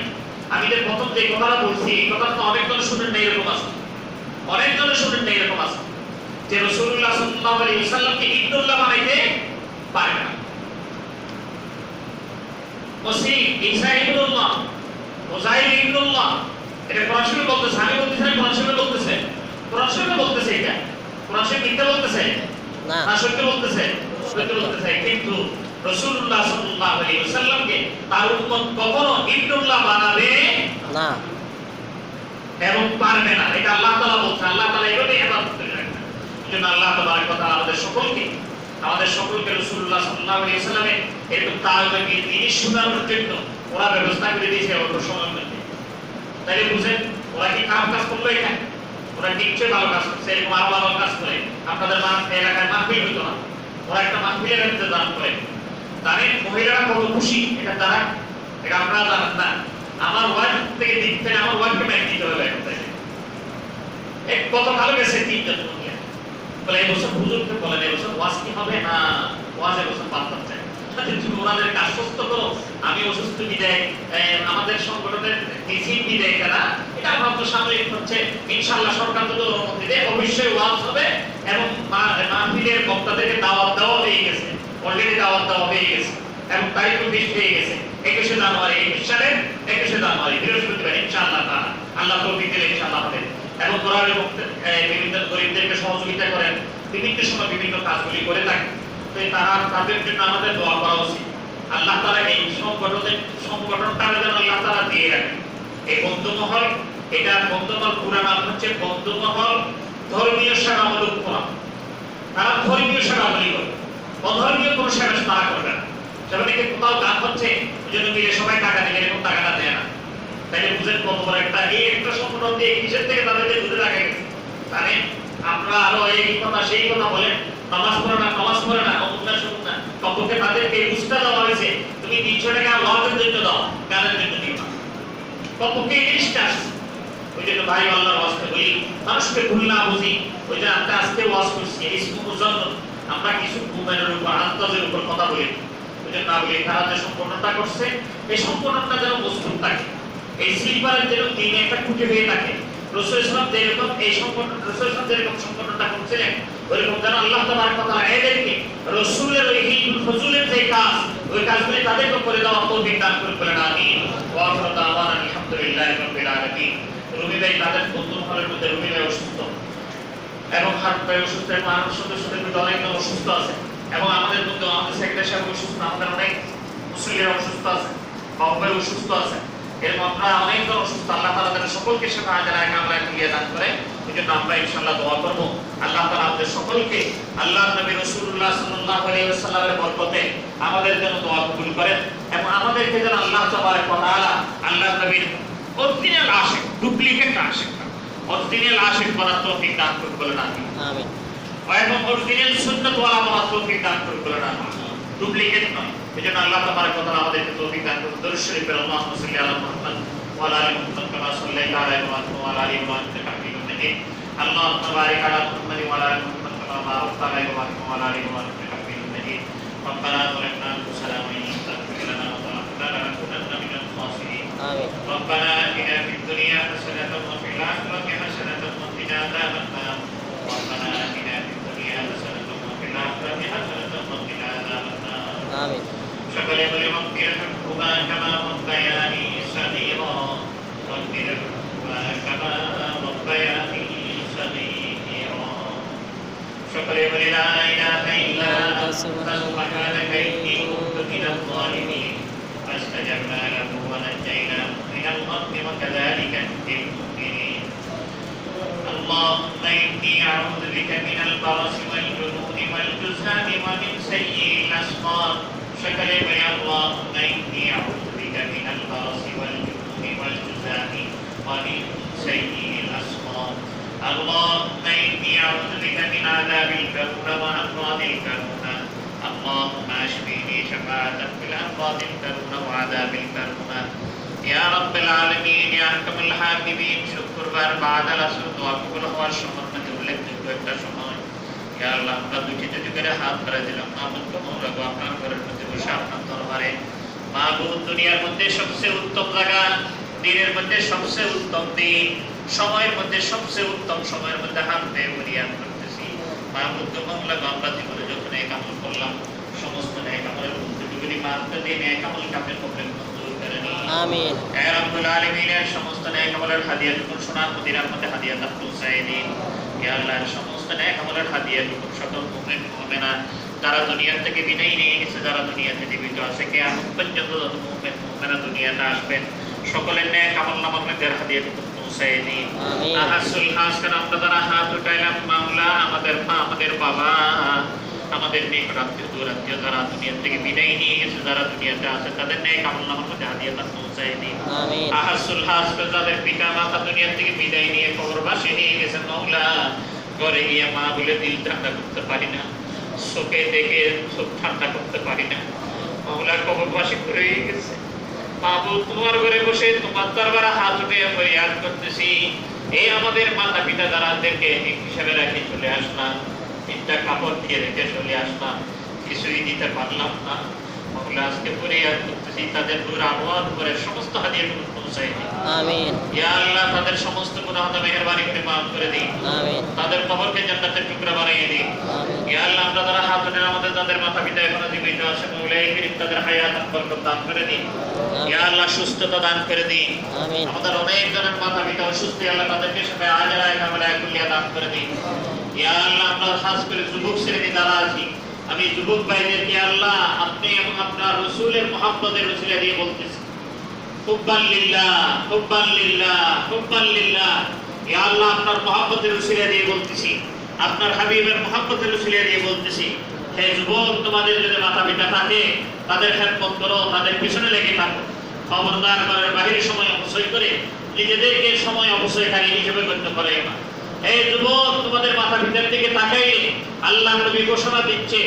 আমি যে প্রথম যে কথাটা বলছি, এই কথাটা তো অনেকজন শুনেন না, এরকম আছে, অনেকজন শুনেন না, এরকম আছে যে রাসূলুল্লাহ সাল্লাল্লাহু আলাইহি ওয়াসাল্লামকে ইবনুল্লাহ বানাইতে পারে না। ওসি ঈসা ইবনুল্লাহ, উযাইর ইবনুল্লাহ, এটা কোরআন শরীফে বলতেছে। আমি বলতেছি না, কোরআন শরীফে বলতেছে, কোরআন শরীফে বলতেছে। এটা কোরআন শরীফ মিথ্যা বলতেছে না, সত্য বলতেছে, সত্য বলতেছে। কিন্তু রাসূলুল্লাহ সাল্লাল্লাহু আলাইহি ওয়াসাল্লামকে তার উম্মত কখনো ইবনুল্লাহ বানাবে না এবং পারবে না। এটা আল্লাহ তাআলা বলছেন। আল্লাহ তাআলা এভাবে ইবাদত করে রাখেন। এজন্য আল্লাহ তাবারক ওয়া তাআলা আমাদের সকলকে রাসূলুল্লাহ সাল্লাল্লাহু আলাইহি ওয়াসাল্লামের এরকম তাআলিমকে জিনিস শোনানোর জন্য ওরা ব্যবস্থা করে দিয়েছে অল্প সময়ের মধ্যে। তাই বুঝেন, ওরা কি কাজ করলো এখানে, ওরা নিশ্চয়ই ভালো কাজ করছে, এরকম আরো ভালো কাজ করে। আপনাদের এলাকায় মাহফিল হইতো না, ওরা একটা মাহফিলের মধ্যে দান করে। জানেন মহিলারা কত খুশি এটা দ্বারা, এটা আপনারা জানেন না। আমার ওয়াইফ থেকে দিতে, আমার ওয়াইফকে ব্যাংক দিতে হবে এখন থেকে। এক কত ভালো গেছে 3 জন মহিলা বলে, এই বছর হুজুরকে বলেন এই বছর ওয়াজ কি হবে না, ওয়াজ এবছর বাদ চাই, তুমি ওনাদের কাজ সুস্থ করো, আমি অসুস্থ বিদায় আমাদের সংগঠনের মিছিল বিদায় করা, এটা ভাবতো সাময়িক হচ্ছে। ইনশাআল্লাহ সরকার যদি অনুমতি দেয় অবশ্যই ওয়াজ হবে এবং মাহফিলের বক্তাদেরকে দাওয়াত দেওয়া হয়ে গেছে, অলরেডি দাওয়াত দেওয়া হয়ে গেছে এবং তারিখও ফিক্স হয়ে গেছে 21 জানুয়ারি 21 সালের 21 জানুয়ারি বৃহস্পতিবার ইনশাআল্লাহ তাআলা আল্লাহ তৌফিক দিলে ইনশাআল্লাহ হবে। এবং কোরআনের বিভিন্ন গরিবদেরকে সহযোগিতা করেন, বিভিন্ন সময় বিভিন্ন কাজগুলি করে থাকেন। তো তারা তাদের জন্য আমাদের দোয়া করা উচিত। আল্লাহ তাআলা এই সংগঠনটা যেন আল্লাহ তাআলা দিয়ে রাখেন। এই বন্ধুমহল, এটা বন্ধুমহল পুরা নাম হচ্ছে বন্ধুমহল ধর্মীয় সেবামূলক ফোরাম। তারা ধর্মীয় সেবাগুলি করে, অধর্মীয় কোনো সেবা তারা করবে না। সেখানে কোথাও গান হচ্ছে ওই জন্য মিলে সবাই টাকা দিয়ে এরকম টাকাটা দেয় না। তাইলে বুঝেন কত বড় একটা এই একটা সংগঠন দিয়ে কিসের থেকে তাদেরকে বুঝে রাখা গেছে। মানে আপনারা আরো এই কথা সেই কথা বলেন, নামাজ পড়ে না অমুক না শুনুন না, কতকে তাদেরকে উস্তা দেওয়া হয়েছে তুমি 300 টাকা ওয়াজের জন্য দাও, গানের জন্য দিও না। কতকে এই জিনিসটা আসছে। ওই জন্য ভাই আল্লাহর ওয়াজটা বলি, মানুষকে ভুল না বুঝি। ওই যে আমরা আজকে ওয়াজ করছি এই জন্য আমরা কিছু ঘুমের উপর আন্তর্জাতিক উপর কথা বলি। ওই জন্য না বলি তারা যে সম্পূর্ণতা করছে এই সম্পূর্ণতা যেন মজবুত থাকে, এই সিলভারের যেন দিনে একটা খুঁটে হয়ে থাকে। রাসূল সাল্লাল্লাহু আলাইহি ওয়াসাল্লাম যেরকম এই সম্পূর্ণ রাসূল সাল্লাল্লাহু যেরকম সম্পূর্ণতা করছিলেন ওইরকম যেন আল্লাহ তাবারক ওয়া তাআলা এদেরকে রাসূলের ওই হিলুল ফজুলের যে কাজ ওই কাজগুলি তাদেরকে করে দেওয়া তৌফিক দান করে বলেন আমিন। ওয়া আখিরু দাওয়ানা আলহামদুলিল্লাহি রাব্বিল আলামিন। রুমি ভাই তাদের বন্ধুমহলের মধ্যে রুমি ভাই অসুস্থ এবং হার্ট ভাই অসুস্থ এবং আরো সদস্যদের মধ্যে অনেকজন অসুস্থ আছে এবং আমাদের মধ্যে আমাদের সেক্রেটারি সাহেব অসুস্থ, আমাদের অনেক মুসলিমরা অসুস্থ আছে, বাবু ভাই অসুস্থ আছে, এরকম আমরা অনেকজন অসুস্থ। আল্লাহ তাআলা যেন সকলকে সেবা আজরায় কামরায় ফিরিয়ে দান করে। এই জন্য আমরা ইনশাআল্লাহ দোয়া করব আল্লাহ তাআলা আমাদের সকলকে আল্লাহর নবী রাসূলুল্লাহ সাল্লাল্লাহু আলাইহি ওয়াসাল্লামের বরকতে আমাদের জন্য দোয়া কবুল করেন এবং আমাদেরকে যেন আল্লাহ তাবারক ওয়া তাআলা আল্লাহর নবীর অরিজিনাল আশিক, ডুপ্লিকেট আশিক না, অরিজিনাল আশিক করার তৌফিক দান করুন বলেন আমিন। এবং অরিজিনাল সুন্নাত ওয়ালা করার তৌফিক দান করুন বলেন আমিন, ডুপ্লিকেট নয়। এজন্য আল্লাহ তাবারক ওয়া তাআলা আমাদেরকে তৌফিক দান করুন। দরুদ শরীফ আল্লাহুম্মা সাল্লি আলা মুহাম্মদ ওয়া আলা আলি মুহাম্মদ কামা সাল্লাইতা আলা ইব্রাহিম ওয়া আলা আলি ইব্রাহিম ইন্নাকা হামিদুম মাজিদ। আল্লাহুম্মা বারিক আলা মুহাম্মদ ওয়া আলা আলি মুহাম্মদ কামা বারাকতা আলা ইব্রাহিম ওয়া আলা আলি ইব্রাহিম ইন্নাকা হামিদুম মাজিদ। ربنا ظلمنا أنفسنا وإن لم تغفر لنا وترحمنا لنكونن من الخاسرين. ربنا آتنا في الدنيا حسنة وفي الآخرة حسنة وقنا عذاب النار. ربنا آتنا في الدنيا حسنة وفي الآخرة حسنة وقنا عذاب النار. آمين. شكرا لربنا كما ربياني صغيرا واغفر لهما كما ربياني صغيرا. شكرا لا إله إلا أنت سبحانك إني كنت من الظالمين. فاستجبنا له ونجيناه من الغم وكذلك نجزي المؤمنين. اللهم إني أعوذ بك من البرص والجنون والجذام ومن سيء الأسقام. شكرا يا اللهم إني أعوذ بك من البرص والجنون والجذام ومن سيء الأسقام. اللهم إني أعوذ بك من عذاب الكفر وأمراض الكفر. اللهم اشفيني شفاعة في الأمراض الكفر وعذاب الكفر. يا رب العالمين يا أحكم الحاكمين. শুক্রবার বাদ আসর দোয়া কবুল হওয়ার সময় মধ্যে উল্লেখযোগ্য একটা সময়। ইয়া আল্লাহ আমরা দুটি দুটি করে হাত ধরে দিলাম, মাহমুদ কবুল রাখো আপনার ঘরের মধ্যে বসে আপনার দরবারে। মাহবুব দুনিয়ার মধ্যে সবচেয়ে উত্তম জায়গা, দিনের মধ্যে সবচেয়ে উত্তম দিন, সময়ের মধ্যে সবচেয়ে উত্তম সময়ের মধ্যে হাত পেয়ে ফরিয়াদ করতেছি। মাহবুব কবুল রাখো আমরা জীবনে যখন এক আমল করলাম সমস্ত ন্যায় আমলের উত্তরগুলি মানতে দিয়ে ন্যায় আমল কাপে কবুল মঞ্জুর করে নিন আমিন। ইয়া রাব্বুল আলামিনের সমস্ত ন্যায় আমলের হাদিয়াতুল সোনার মদিনার মধ্যে হাদিয়াত পৌঁছায় দিন। ইয়া আল্লাহ সমস্ত ন্যায় আমলের হাদিয়াতুল সকল মুমিন মুমিনা যারা দুনিয়া থেকে বিদায় নিয়ে গেছে, যারা দুনিয়াতে জীবিত আছে কিয়ামত পর্যন্ত যত মুমিন মুমিনা দুনিয়াতে আসবেন সকলের ন্যায় আমল নামার মধ্যে হাদিয়াতুল পৌঁছায় দিন আমিন। আহাসুল হাস করে আমরা যারা হাত উঠাইলাম মাওলা আমাদের মা আমাদের বাবা আমাদের নিকট আত্মীয় দূর আত্মীয় যারা দুনিয়া থেকে বিদায় নিয়ে গেছে, যারা দুনিয়াতে আছে তাদের ন্যায় আমল নামার মধ্যে হাদিয়াত পৌঁছায় দিন আমিন। আহাসুল হাস করে যাদের পিতা মাতা দুনিয়া থেকে বিদায় নিয়ে কবরবাসী হয়ে গেছে মাওলা ঘরে গিয়ে মা বলে দিল ঠান্ডা করতে পারি না, চোখে দেখে চোখ ঠান্ডা করতে পারি না মাওলা কবরবাসী করে গেছে। মাহবুব তোমার ঘরে বসে তোমার দরবারে হাত উঠে ফরিয়াদ করতেছি। এই আমাদের মাতা পিতা যারা দেরকে হিসাবে রাখি চলে আসলাম, তিনটা কাপড় দিয়ে রেখে চলে আসলাম, কিছুই দিতে পারলাম না। মহলে আজকে ফরিয়াদ করতেছি তাদের দূর আবহাওয়ার উপরে সমস্ত হাদিয়াগুলো পৌঁছাই দিন। আমিন ইয়া আল্লাহ তাদের সমস্ত গুনাহ মেহেরবানি করে মাফ করে দিন। আমিন তাদের কবরকে জান্নাতের টুকরা বানিয়ে দিন। আমিন ইয়া আল্লাহ আমরা যারা হাত উঠে আমাদের যাদের মাতা পিতা এখনো জীবিত আছে মৌলাই করিম তাদের হায়াত বরকত দান করে দিন। ইয়া আল্লাহ সুস্থতা দান করে দিন। আমিন আমাদের অনেক জনের মাতা পিতা অসুস্থ আল্লাহ তাদেরকে সবাই আজরায় কামলায় কুলিয়া দান করে দিন। ইয়া আল্লাহ আমরা খাস করে যুবক শ্রেণী যারা আছি আমি যুবক ভাইদেরকে আল্লাহ আপনি এবং আপনার রাসূলের মুহাব্বতের ওসিলা দিয়ে বলতেছি হুব্বান লিল্লাহ হুব্বান লিল্লাহ হুব্বান লিল্লাহ। ইয়া আল্লাহ আপনার মুহাব্বতের ওসিলা দিয়ে বলতেছি আপনার হাবিবের মুহাব্বতের ওসিলা দিয়ে বলতেছি হে যুবক তোমাদের যদি মাতা পিতা থাকে তাদের খেদমত করো তাদের পিছনে লেগে থাকো খবরদার ঘরের বাহিরে সময় অপচয় করে নিজেদেরকে সময় অপচয়কারী হিসেবে গণ্য করে না। এই যুবক তোমাদের মাতা পিতার দিকে তাকাই আল্লাহ নবী ঘোষণা দিচ্ছে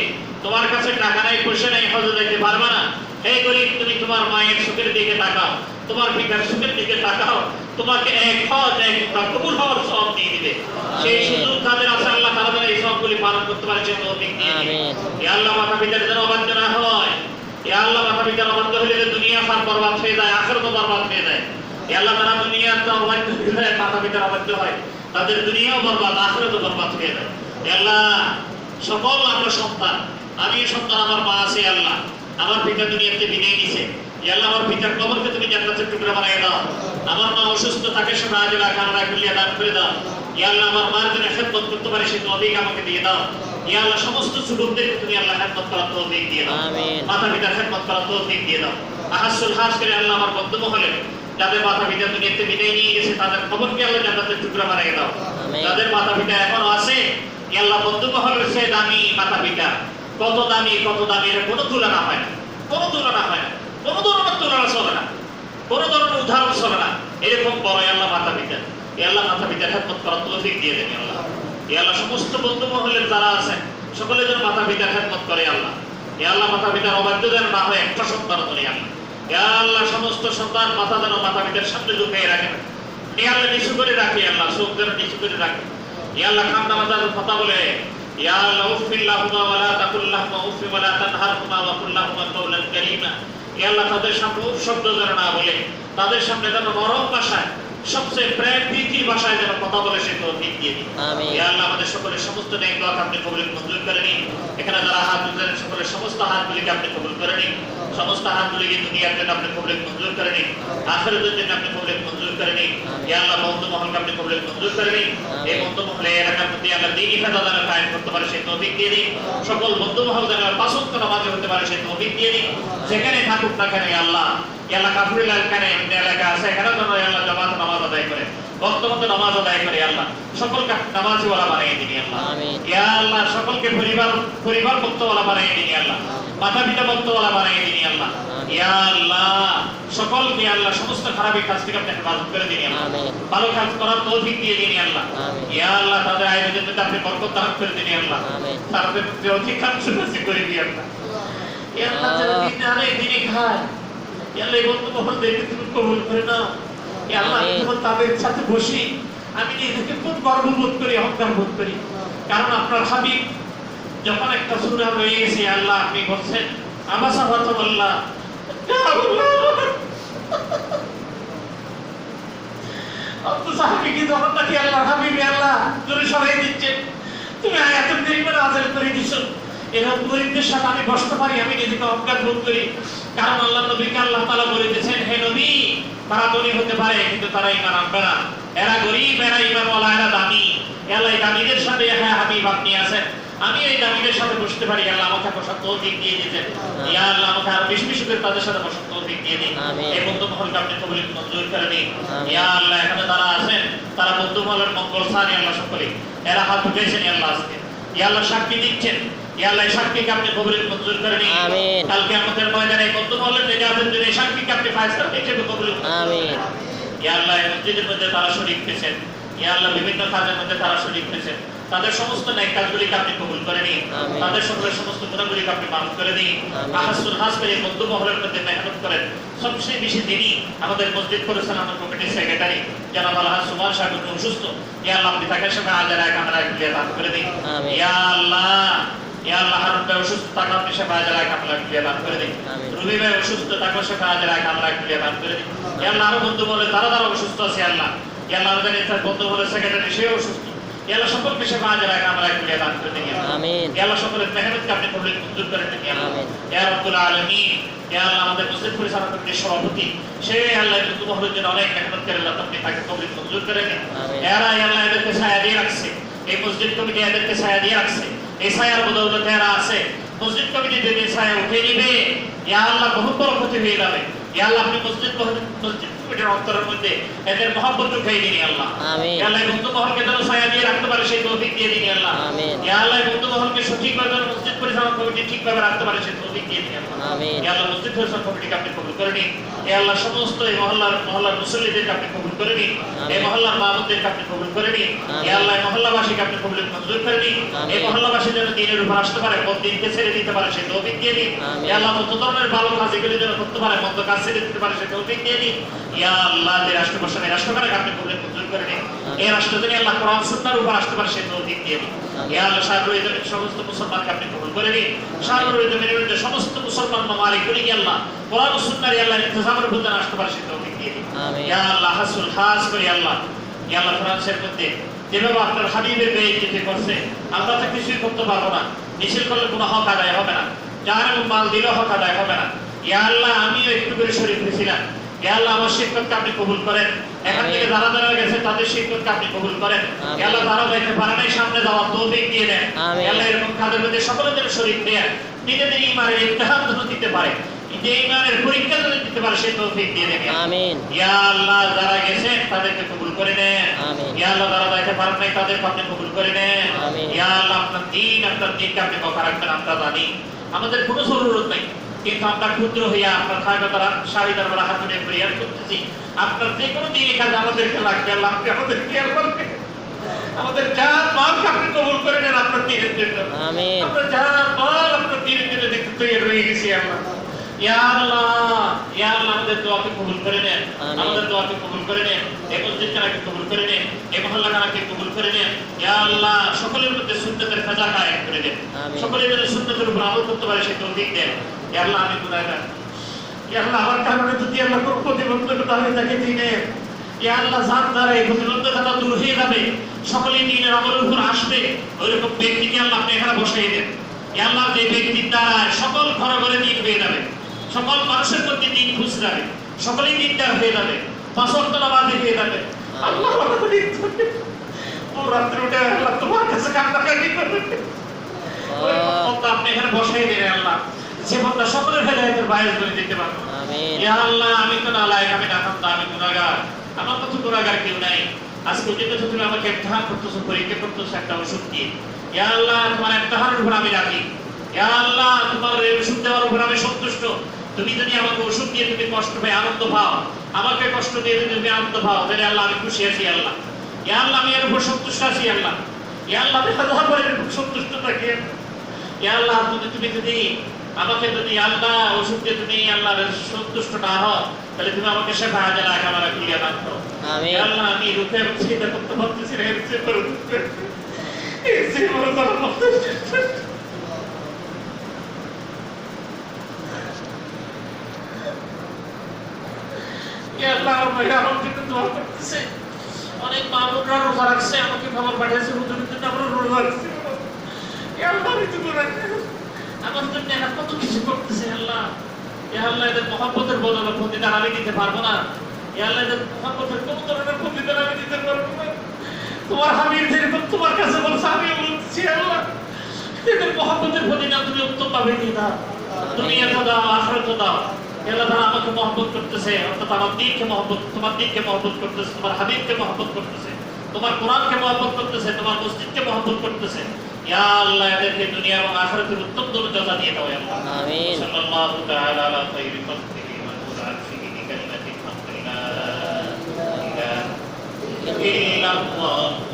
তোমার কাছে টাকা নাই পয়সা নাই হজে যেতে পারবে না। এই গরিব তুমি তোমার মায়ের সুখের দিকে তাকাও তোমার পিতার সুখের দিকে তাকাও তোমাকে এক হজ এক উমরা কবুল হওয়ার সওয়াব দিয়ে দিবে। সেই সুযোগ তাদের আছে আল্লাহ তাআলা যেন এই সওয়াবগুলি পালন করতে পারে সেই তৌফিক দিয়ে দিন। ইয়া আল্লাহ মাতা পিতার যেন অবাধ্য না হয়। ইয়া আল্লাহ মাতা পিতার অবাধ্য হলে দুনিয়া সার বরবাদ হয়ে যায় আখিরাত বরবাদ হয়ে যায়। ইয়া আল্লাহ তারা দুনিয়াতে অবাধ্য হলে মাতা পিতার অবাধ্য হয় তাদের দুনিয়াও বরবাদ আখিরাতও বরবাদ হয়ে যায়। ইয়া আল্লাহ সকল আমরা সন্তান আমি সন্তান আমার মা আছে আল্লাহ আমার পিতা দুনিয়াতে বিদায় নিছে। ইয়া আল্লাহ আমার পিতার কবরকে তুমি জান্নাতের টুকরা বানিয়ে দাও। আমার মা অসুস্থ তাকে সব আজরা কামরা কুলিয়া দান করে দাও। ইয়া আল্লাহ আমার মার জন্য খেদমত করতে পারে সেই তৌফিক আমাকে দিয়ে দাও। ইয়া আল্লাহ সমস্ত যুবকদেরকে তুমি আল্লাহ খেদমত করার তৌফিক দিয়ে দাও। আমিন মাতা পিতার খেদমত করার তৌফিক দিয়ে দাও। আহাসুল খাস করে আল্লাহ আমার বন্ধু মহলে যাদের মাতা পিতা দুনিয়াতে বিদায় নিয়ে গেছে তাদের খবরকে আল্লাহ জান্নাতের টুকরা বানিয়ে দাও। যাদের মাতা পিতা এখনো আছে ইয়া আল্লাহ বন্ধু মহলের সে দামি মাতা পিতা কত দামি এর কোনো তুলনা হয় না কোনো তুলনা হয় না কোনো ধরনের তুলনা চলে না কোনো ধরনের উদাহরণ চলে না এরকম বড় আল্লাহ মাতা পিতা ইয়া আল্লাহ মাতা পিতার খেদমত করার তৌফিক দিয়ে দেন আল্লাহ। ইয়া আল্লাহ সমস্ত বন্ধু মহলের যারা আছে সকলে যেন মাতা পিতার খেদমত করে আল্লাহ। ইয়া আল্লাহ মাতা পিতার অবাধ্য যেন না হয় একটা সন্তান করে আল্লাহ। ইয়া আল্লাহ সমস্ত সন্তান মাতা যেন মাতা পিতার সামনে ঝুঁকিয়ে রাখে ইয়া আল্লাহ নিচু করে রাখে আল্লাহ চোখ যেন নিচু করে রাখে। ইয়া আল্লাহ কান্না মাতার কথা বলে ইয়া আল্লাহ উফিল্লাহুমা ওয়া লা তাকুল্লাহুমা উফি ওয়া লা তানহারহুমা ওয়া কুল্লাহুমা কাওলান কারীমা। ইয়া আল্লাহ তাদের সামনে উফ শব্দ যেন না বলে তাদের সামনে যেন নরম ভাষায় সবচেয়ে প্রেম প্রীতির ভাষায় যেন কথা বলে সে তৌফিক দিয়ে দিন। ইয়া আল্লাহ আমাদের সকলের সমস্ত নেক দোয়া আপনি কবুল মঞ্জুর করে নিন। এখানে যারা হাত তুলেছেন সকলের সমস্ত হাতগুলিকে আপনি কবুল করে নিন। সমস্ত হাতগুলিকে দুনিয়ার জন্য আপনি কবুল মঞ্জুর করে নিন আখিরাতের জন্য আপনি কবুল মঞ্জুর করে নিন। ইয়া আল্লাহ বন্ধু মহলকে আপনি কবুল মঞ্জুর করে নিন। এই বন্ধু মহলে এলাকার মধ্যে আল্লাহ দ্বীন ইফাদা যেন কায়েম করতে পারে সেই তৌফিক দিয়ে দিন। সকল বন্ধু মহল যেন পাঁচ ওয়াক্ত নামাজ হতে পারে সেই তৌফিক দিয়ে দিন। যেখানে থাকুক না কেন আল্লাহ আল্লাহ কাফিরুল এলাকায় এলাকা আছে এখানে যেন আল্লাহ জামাত নামাজ আদায় করে বক্তব্য নামাজ আদায় করে আল্লাহ সকলকে নামাজি ওয়ালা বানিয়ে দিন আল্লাহ। ইয়া আল্লাহ সকলকে পরিবার ভক্তওয়ালা বানিয়ে দিন আল্লাহ মাতা পিতা ভক্তওয়ালা বানিয়ে দিন আল্লাহ। ইয়া আল্লাহ সকলকে আল্লাহ সমস্ত খারাপ কাজ থেকে আপনি হেফাজত করে দিন আল্লাহ ভালো কাজ করার তৌফিক দিয়ে দিন আল্লাহ। ইয়া আল্লাহ তাদের আয়োজনের মধ্যে আপনি বরকত দান করে দিন আল্লাহ তাদের অধিকাংশ নসিব করে দিন আল্লাহ। ইয়া আল্লাহ যারা দিনে খায় ইয়া আল্লাহ এই বন্ধু মহল দেখে তুমি কবুল করে নাও। ইয়া আল্লাহ যখন তাদের সাথে বসি আমি নিজেকে খুব গর্ববোধ করি অহংকার বোধ করি কারণ আপনার হাবিব যখন একটা সূরা হয়ে গেছে আল্লাহ আপনি বলছেন আমার সাফাতুল্লাহ অত সাহাবীকে যখন নাকি আল্লাহ হাবিব আল্লাহ জোরে সরাই দিচ্ছেন তুমি আয়াতুল কারীমা নাযিল করে দিছো এরকম গরিবদের সাথে আমি বসতে পারি আমি নিজেকে অহংকার বোধ করি কারণ আল্লাহ নবীকে আল্লাহ তাআলা বলে দিয়েছেন হে নবী তারা ধনী হতে পারে কিন্তু তারা ঈমান আনবে না এরা গরিব এরা ঈমানওয়ালা এরা দামি আল্লাহ এই দামিদের সাথে হ্যাঁ হাবিব আপনি আছেন আমি এই দামিদের সাথে বসতে পারি আল্লাহ আমাকে বসার তৌফিক দিয়ে দিয়েছেন। ইয়া আল্লাহ আমাকে আরো বেশি বেশি করে তাদের সাথে বসার তৌফিক দিয়ে দিন। এই বন্ধু মহলকে আপনি কবুল মঞ্জুর করে নিন। ইয়া আল্লাহ এখানে যারা আছেন তারা বন্ধু মহলের মঙ্গল স্থানে আল্লাহ সকলে এরা হাত উঠেছেন আল্লাহ আজকে ইয়া আল্লাহ সাক্ষী দিচ্ছেন ইয়া আল্লাহ এই সাক্ষীকে আপনি কবুল মঞ্জুর করে নিন। আমিন। কালকে আমাদের ময়দানে বন্ধু মহলের যে যাবেন যদি এই সাক্ষীকে আপনি ফায়সালা হিসেবে কবুল আমিন। ইয়া আল্লাহ এই মসজিদের মধ্যে তারা শরীক হয়েছেন ইয়া আল্লাহ বিভিন্ন কাজের মধ্যে তারা শরীক হয়েছেন তাদের সমস্ত নেক কাজগুলিকে আপনি কবুল করে নিন তাদের সকলের সমস্ত গুনাহগুলিকে আপনি মাফ করে দিন। আহাসুল খাস করে বন্ধু মহলের মধ্যে মেহনত করেন সবচেয়ে বেশি দিনই আমাদের মসজিদ পরিচালনা কমিটির সেক্রেটারি জনাব আলহাজ সুমান সাহেব অসুস্থ ইয়া আল্লাহ আপনি তাকে সঙ্গে আজারায় কামরায় খুলিয়ে দান করে দিন। ইয়া আল্লাহ ইয়া আল্লাহ হারুন ভাই অসুস্থ থাকা আপনি সেবা আজরায় কামলা ক্রিয়া দান করে দিন। রুবি ভাই অসুস্থ থাকা সেবা আজরায় কামলা ক্রিয়া দান করে দিন। ইয়া আল্লাহ আরো বন্ধু বলে তারা অসুস্থ আছে আল্লাহ। ইয়া আল্লাহ আমাদের নেতার বন্ধু বলে সেক্রেটারি সেও অসুস্থ। ইয়া আল্লাহ সকলকে সেবা আজরায় কামলা ক্রিয়া দান করে দিন। আমিন। ইয়া আল্লাহ সকলের মেহনতকে আপনি কবুল মঞ্জুর করে দিন। আমিন। ইয়া রাব্বুল আলামিন। ইয়া আল্লাহ আমাদের মসজিদ পরিচালনা কমিটির সভাপতি সে আল্লাহ বন্ধু মহলের জন্য অনেক মেহনত করে আল্লাহ আপনি তাকে কবুল মঞ্জুর করে দিন। ইয়া আল্লাহ এদেরকে ছায়া দিয়ে রাখছে। এই মসজিদ কমিটি এদেরকে ছায়া দিয়ে রাখছে। এই ছায়ার বদৌলতে এরা আছে। মসজিদ কমিটি যদি ছায়া উঠে নিবে ইয়া আল্লাহ বহু বড় ক্ষতি হয়ে যাবে। ইয়া আল্লাহ আপনি মসজিদ কমিটির অন্তরের মধ্যে এদের মহব্বত ঢুকাই দিন আল্লাহ। আমিন। ইয়া আল্লাহ বন্ধু মহলকে যেন ছায়া দিয়ে রাখতে পারে সেই তৌফিক দিয়ে দিন আল্লাহ। আমিন। ইয়া আল্লাহ বন্ধু মহলকে সঠিকভাবে মসজিদ পরিচালনা কমিটি ঠিকভাবে রাখতে পারে সেই তৌফিক দিয়ে দিন আল্লাহ। আমিন। ইয়া আল্লাহ মসজিদ পরিচালনা কমিটিকে আপনি কবুল করে নিন। ইয়া আল্লাহ সমস্ত এই মহল্লার মুসল্লিদেরকে আপনি কবুল করে নিন। এই মহল্লার মাহমুদদেরকে আপনি কবুল করে নিন। ইয়া আল্লাহ মহল্লাবাসীকে আপনি কবুল মঞ্জুর করে নিন। এই মহল্লাবাসী যেন দ্বীনের উপর আসতে পারে, দিনকে ছেড়ে দিতে পারে সেই তৌফিক দিয়ে দিন। ইয়া আল্লাহ মত ধরনের ভালো কাজগুলি যেন করতে পারে, মন্দ কাজ ছেড়ে দিতে পারে সেই তৌফিক দিয়ে দিন। ইয়া আল্লাহ যে রাষ্ট্রপ্রশাসন এই রাষ্ট্রকে আপনি কবুল মঞ্জুর করে নিন। এই রাষ্ট্র যেন আল্লাহ কোরআন সুন্নাহর উপর আসতে পারে সেই তৌফিক দিয়ে দিন। ইয়া আল্লাহ সার্বজনীন সমস্ত মুসলমানকে আপনি কবুল করে নিন। সার্বজনীন সমস্ত মুসলমান মালিকুলি আল্লাহ কোরআন সুন্নাহর আল্লাহ ইন্তজামের উপর যেন আসতে পারে সেই তৌফিক দিয়ে দিন। ইয়া আল্লাহ হাসুল খাস করে আল্লাহ ইয়া আল্লাহ ফ্রান্সের মধ্যে যেভাবে আপনার হাবিবের বেইজ্জতি করছে আমরা তো কিছুই করতে পারবো না। মিছিল করলে কোনো হক আদায় হবে না, যার মাল দিলেও হক আদায় হবে না। ইয়া আল্লাহ আমিও একটু করে শরীক হয়েছিলাম। ইয়া আল্লাহ আমার শিক্ষককে আপনি কবুল করেন। এখান থেকে যারা গেছে তাদের শিক্ষককে আপনি কবুল করেন। ইয়া আল্লাহ যারা যাইতে পারে নাই সামনে যাওয়ার তৌফিক দিয়ে দেন। ইয়া আল্লাহ এরকম কাজের মধ্যে সকলের জন্য শরীক দেন, নিজেদের ঈমানের ইমতিহান যেন দিতে পারে, যে ঈমানের পরীক্ষা যেন দিতে পারে সেই তৌফিক দিয়ে দেন। আমিন। ইয়া আল্লাহ যারা গেছেন তাদেরকে কবুল করে নেন। আমিন। ইয়া আল্লাহ যারা যাইতে পারেন নাই তাদেরকে আপনি কবুল করে নেন। আমিন। ইয়া আল্লাহ আপনার দিনকে আপনি বকা রাখবেন আমরা জানি। আমাদের কোনো জরুরত নাই, কিন্তু আমরা ক্ষুদ্র হইয়া আপনার খায়বাতারা শাহী দরবারে হাত তুলে প্রেয়ার করতেছি। আপনার যে কোনো দিনে কাজ আমাদেরকে লাগবে আল্লাহ আপনি আমাদের কেয়ার করবেন। আমাদের জান মালকে আপনি কবুল করে নেন আপনার দিনের জন্য। আমিন। আমরা জান মাল আপনার দিনের জন্য দেখতে তৈরি হয়ে গেছি আল্লাহ। ইয়া আল্লাহ আমাদের দোয়াকে কবুল করে নেন। আমাদের দোয়াকে কবুল করে নেন। এই মসজিদটাকে কবুল করে নেন। এই মহল্লাটাকে কবুল করে নেন। ইয়া আল্লাহ সকলের মধ্যে সুন্নতের কাজা কায়েম করে দেন। সকলের মধ্যে সুন্নতের উপর আমল করতে পারে সেই তৌফিক দেন। ইয়া আল্লাহ আমি গুনাহগার। ইয়া আল্লাহ আমার কারণে যদি আল্লাহ কোনো প্রতিবন্ধকতা হয়ে থাকে দিনে, ইয়া আল্লাহ জান দ্বারা এই প্রতিবন্ধকতা দূর হয়ে যাবে, সকলেই দ্বীনের আমলের উপর আসবে, ওইরকম ব্যক্তিকে আল্লাহ আপনি এখানে বসাই দেন। ইয়া আল্লাহ যে ব্যক্তির দ্বারা সকল ঘরে ঘরে দ্বীন হয়ে যাবে, সকল মানুষের মধ্যে দ্বীন খুঁজে যাবে, সকলেই দ্বীনদার হয়ে যাবে, পাঁচ ওয়াক্ত নামাজি হয়ে যাবে। আল্লাহ ও রাত্রে উঠে আল্লাহ তোমার কাছে কান্নাকাটি করবে, আপনি এখানে বসাই দেন আল্লাহ, যে বান্দা সকলের হেদায়েতের বায়স করে দিতে পারবে। আমিন। ইয়া আল্লাহ আমি তো নালায়েক, আমি নাকামতা, আমি গুনাহগার, আমার মতো গুনাহগার কেউ নাই। আজকে যেটা তুমি আমাকে ইমতিহান করতেছো, পরীক্ষা করতেছো একটা ওষুধ দিয়ে। ইয়া আল্লাহ তোমার ইমতিহানের উপর আমি রাখি। ইয়া আল্লাহ তোমার এই ওষুধ দেওয়ার উপর আমি সন্তুষ্ট। তুমি যদি আমাকে ওষুধ দিয়ে তুমি কষ্ট পাই আনন্দ পাও, আমাকে কষ্ট দিয়ে যদি তুমি আনন্দ পাও, তাহলে আল্লাহ আমি খুশি আছি আল্লাহ। ইয়া আল্লাহ আমি এর উপর সন্তুষ্ট আছি আল্লাহ। ইয়া আল্লাহ আমি হাজার বার এর উপর সন্তুষ্ট থাকি। ইয়া আল্লাহ তুমি যদি আমাকে যদি আল্লাহ ওষুধ দিয়ে তুমি আল্লাহর সন্তুষ্ট না হও, তাহলে তুমি আমাকে শেফা আজলা কামারা ক্রিয়া দান করো। আমিন। ইয়া আল্লাহ আমি রূপে এবং চিন্তা করতে পারতেছি না, এর চেয়ে বড় ইয়া আল্লাহ আমার আমার জন্য দোয়া করতেছে। অনেক মামুনরা রোজা রাখছে, আমাকে খবর পাঠিয়েছে হুজুরের জন্য আমরা রোজা রাখছি। ইয়া আল্লাহ আমি তো আমার জন্য এরা কত কিছু করতেছে আল্লাহ। ইয়া আল্লাহ এদের মহব্বতের বদলে প্রতিদান আমি দিতে পারবো না। ইয়া আল্লাহ এদের মহব্বতের কোন ধরনের প্রতিদান আমি দিতে পারবো না। তোমার হাবিব যেরকম তোমার কাছে বলছে আমিও বলছি আল্লাহ, এদের মহব্বতের প্রতিদান তুমি উত্তম ভাবে দিয়ে দাও, দুনিয়াতে দাও, আখিরাতে দাও। আল্লাহ তারা আমাকে মহব্বত করতেছে, অর্থাৎ আমার দিনকে মহব্বত, তোমার দিনকে মহব্বত করতেছে, তোমার হাবিবকে মহব্বত করতেছে, তোমার কোরআনকে মহব্বত করতেছে, তোমার মসজিদকে মহব্বত করতেছে। ইয়া আল্লাহ এদেরকে দুনিয়া এবং আখিরাতের উত্তম দরজা দিয়ে দাও আল্লাহ। আমিন। সাল্লাল্লাহু তাআলা আলা খায়রি খালকিহি ওয়া কুরআন ফিহি কালিমাতিন হাক্কিনা ইল্লাল্লাহ।